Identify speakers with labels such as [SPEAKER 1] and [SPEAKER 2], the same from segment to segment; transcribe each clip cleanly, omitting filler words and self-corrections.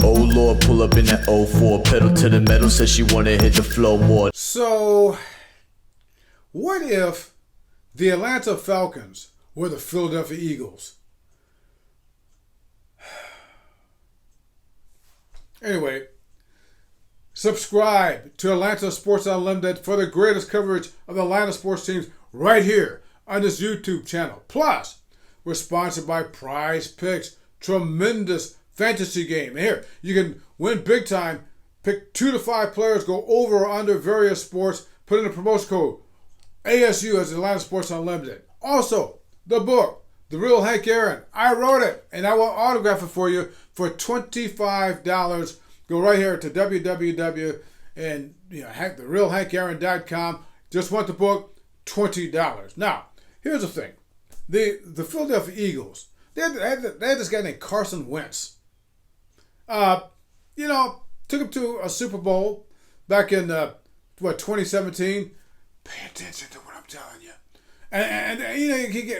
[SPEAKER 1] Oh Lord, pull up in that '04, pedal to the metal, says she wanna hit the flow more.
[SPEAKER 2] So, what if the Atlanta Falcons were the Philadelphia Eagles? Anyway, subscribe to Atlanta Sports Unlimited for the greatest coverage of the Atlanta sports teams right here on this YouTube channel. Plus, we're sponsored by Prize Picks, tremendous fantasy game. Here, you can win big time. Pick 2 to 5 players, go over or under various sports, put in a promotion code ASU as Atlanta Sports Unlimited. Also, the book, The Real Hank Aaron. I wrote it, and I will autograph it for you for $25. Go right here to www and therealhankaaron.com. Just want the book, $20. Now, here's the thing: the Philadelphia Eagles, they had this guy named Carson Wentz. Took him to a Super Bowl back in 2017. Pay attention to what I'm telling you. And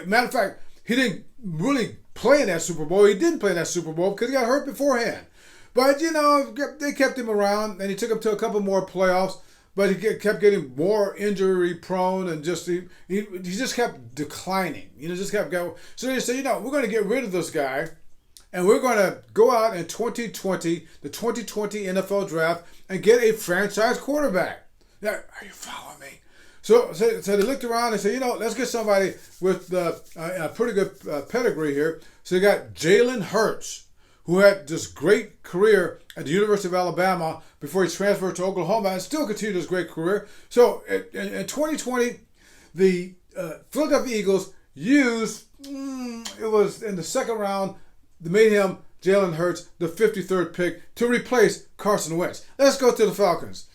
[SPEAKER 2] matter of fact, he didn't really play in that Super Bowl. He didn't play in that Super Bowl because he got hurt beforehand. But, they kept him around, and he took him to a couple more playoffs. But he kept getting more injury prone, and he just kept declining. Just kept going. So they said, we're going to get rid of this guy, and we're going to go out in 2020, the 2020 NFL draft, and get a franchise quarterback. Now, are you following me? So they looked around and said, let's get somebody with a pretty good pedigree here. So they got Jalen Hurts, who had this great career at the University of Alabama before he transferred to Oklahoma and still continued his great career. So in 2020, the Philadelphia Eagles used, it was in the second round, they made him, Jalen Hurts, the 53rd pick to replace Carson Wentz. Let's go to the Falcons.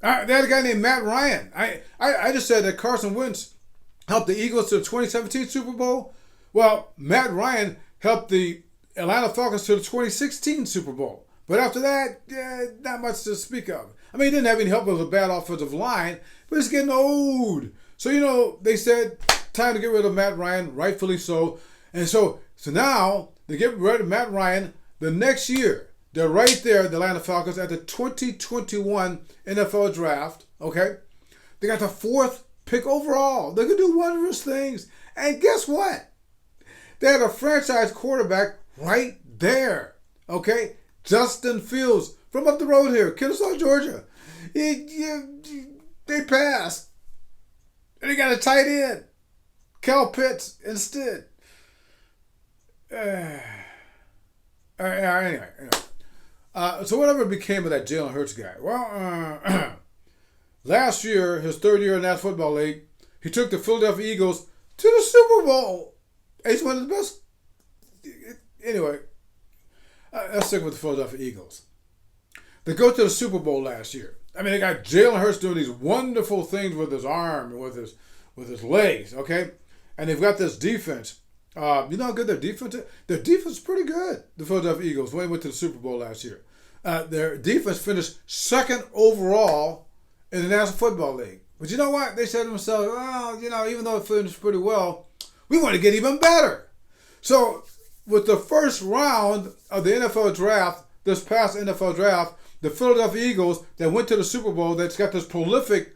[SPEAKER 2] They had a guy named Matt Ryan. I just said that Carson Wentz helped the Eagles to the 2017 Super Bowl. Well, Matt Ryan helped the Atlanta Falcons to the 2016 Super Bowl. But after that, not much to speak of. I mean, he didn't have any help with a bad offensive line, but he's getting old. So, they said, time to get rid of Matt Ryan, rightfully so. And so now, they get rid of Matt Ryan the next year. They're right there, the Atlanta Falcons, at the 2021 NFL Draft, okay? They got the 4th pick overall. They can do wondrous things. And guess what? They had a franchise quarterback right there, okay? Justin Fields from up the road here, Kennesaw, Georgia. They passed. And they got a tight end, Cal Pitts, instead. Anyway. So whatever became of that Jalen Hurts guy? Well, last year, his 3rd year in the National Football League, he took the Philadelphia Eagles to the Super Bowl. He's one of the best. Anyway, let's stick with the Philadelphia Eagles. They go to the Super Bowl last year. I mean, they got Jalen Hurts doing these wonderful things with his arm and with his legs, okay? And they've got this defense. You know how good their defense is? Their defense is pretty good, the Philadelphia Eagles, when they went to the Super Bowl last year. Their defense finished 2nd overall in the National Football League. But you know what? They said to themselves, well, even though it finished pretty well, we want to get even better. So with the first round of the NFL draft, this past NFL draft, the Philadelphia Eagles that went to the Super Bowl, that's got this prolific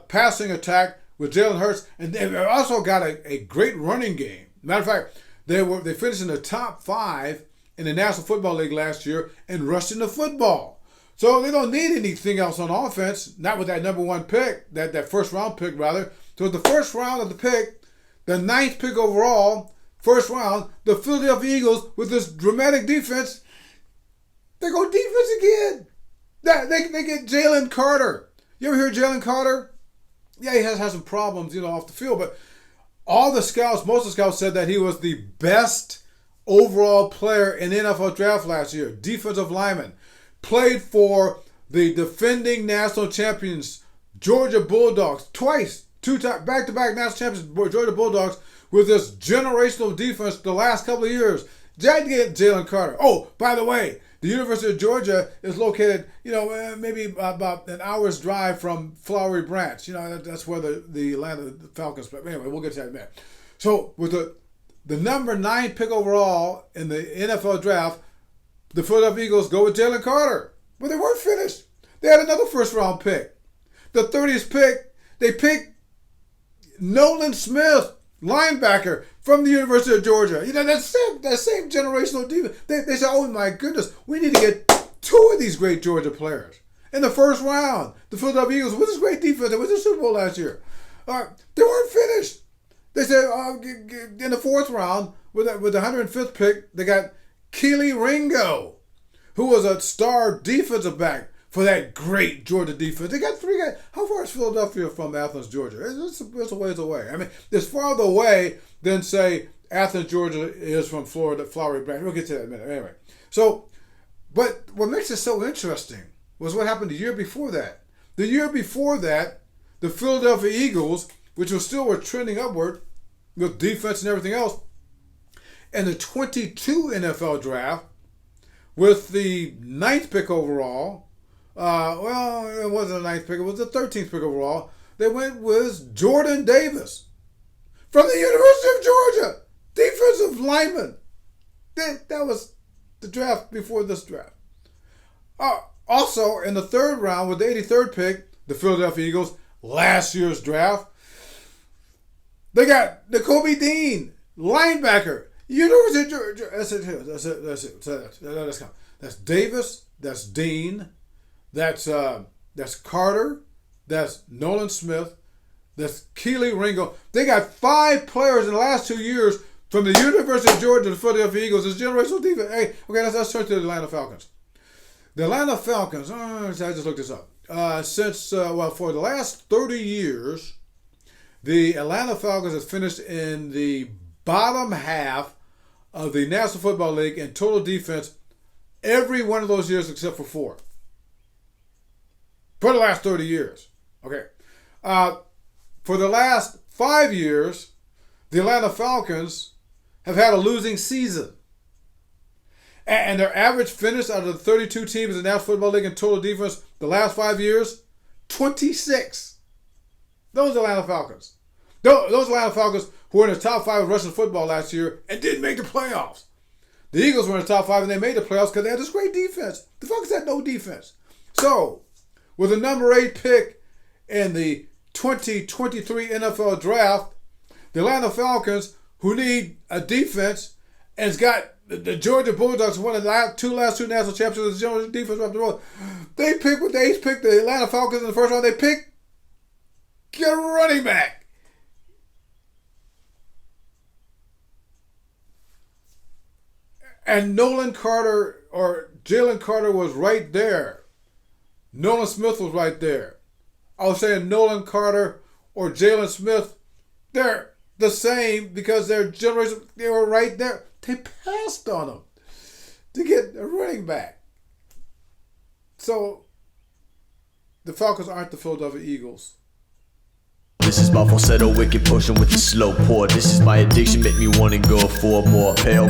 [SPEAKER 2] passing attack with Jalen Hurts, and they also got a great running game. Matter of fact, they finished in the top 5 in the National Football League last year in rushing the football. So they don't need anything else on offense, not with that number 1 pick, that first round pick rather. So the first round of the pick, the 9th pick overall, first round, the Philadelphia Eagles with this dramatic defense, they go defense again. They get Jalen Carter. You ever hear Jalen Carter? Yeah, he has some problems, off the field, but most of the scouts said that he was the best overall player in the NFL draft last year. Defensive lineman. Played for the defending national champions, Georgia Bulldogs, twice. 2 times, back-to-back national champions, Georgia Bulldogs, with this generational defense the last couple of years. Get Jalen Carter. Oh, by the way, the University of Georgia is located, maybe about an hour's drive from Flowery Branch. That's where the Atlanta Falcons play. Anyway, we'll get to that in a minute. So with the number 9 pick overall in the NFL draft, the Philadelphia Eagles go with Jalen Carter. But they weren't finished. They had another first-round pick. The 30th pick, they picked Nolan Smith, linebacker from the University of Georgia. You know, that same generational defense. They said, oh my goodness, we need to get 2 of these great Georgia players. In the first round, the Philadelphia Eagles, with this great defense, they went to the Super Bowl last year. They weren't finished. They said in the 4th round, with the 105th pick, they got Keely Ringo, who was a star defensive back for that great Georgia defense. They got 3 guys. How far is Philadelphia from Athens, Georgia? It's a ways away. I mean, it's farther away than, say, Athens, Georgia is from Florida, Flowery Branch. We'll get to that in a minute. Anyway, but what makes it so interesting was what happened the year before that. The year before that, the Philadelphia Eagles, which were trending upward with defense and everything else, and the 22 NFL draft with the 9th pick overall, it wasn't the 9th pick, it was the 13th pick overall, they went with Jordan Davis from the University of Georgia, defensive lineman. That was the draft before this draft. Also, in the 3rd round with the 83rd pick, the Philadelphia Eagles, last year's draft, they got Nakobe Dean, linebacker, University of Georgia. That's it. That's Davis, that's Dean, that's Carter, that's Nolan Smith, that's Keely Ringo. They got 5 players in the last 2 years from the University of Georgia to the Philadelphia Eagles. It's generational defense. Hey, okay, let's turn to the Atlanta Falcons. The Atlanta Falcons, I just looked this up. For the last 30 years, the Atlanta Falcons has finished in the bottom half of the National Football League in total defense every one of those years except for 4. For the last 30 years. Okay. For the last 5 years, the Atlanta Falcons have had a losing season. And their average finish out of the 32 teams in the National Football League in total defense the last 5 years, 26. Those Atlanta Falcons. Those Atlanta Falcons who were in the top 5 of Russian football last year and didn't make the playoffs. The Eagles were in the top 5 and they made the playoffs because they had this great defense. The Falcons had no defense. So, with the number 8 pick in the 2023 NFL draft, the Atlanta Falcons, who need a defense, and it's got the Georgia Bulldogs, who won the last two national championships, the defense up the road. They picked with the 8th pick, the Atlanta Falcons in the first round. They picked a running back. And Nolan Carter or Jalen Carter was right there. Nolan Smith was right there. I was saying Nolan Carter or Jalen Smith, they're the same because their generation, they were right there. They passed on them to get a running back. So the Falcons aren't the Philadelphia Eagles.
[SPEAKER 1] This is my falsetto, wicked potion with the slow pour. This is my addiction, make me wanna go for more. Pale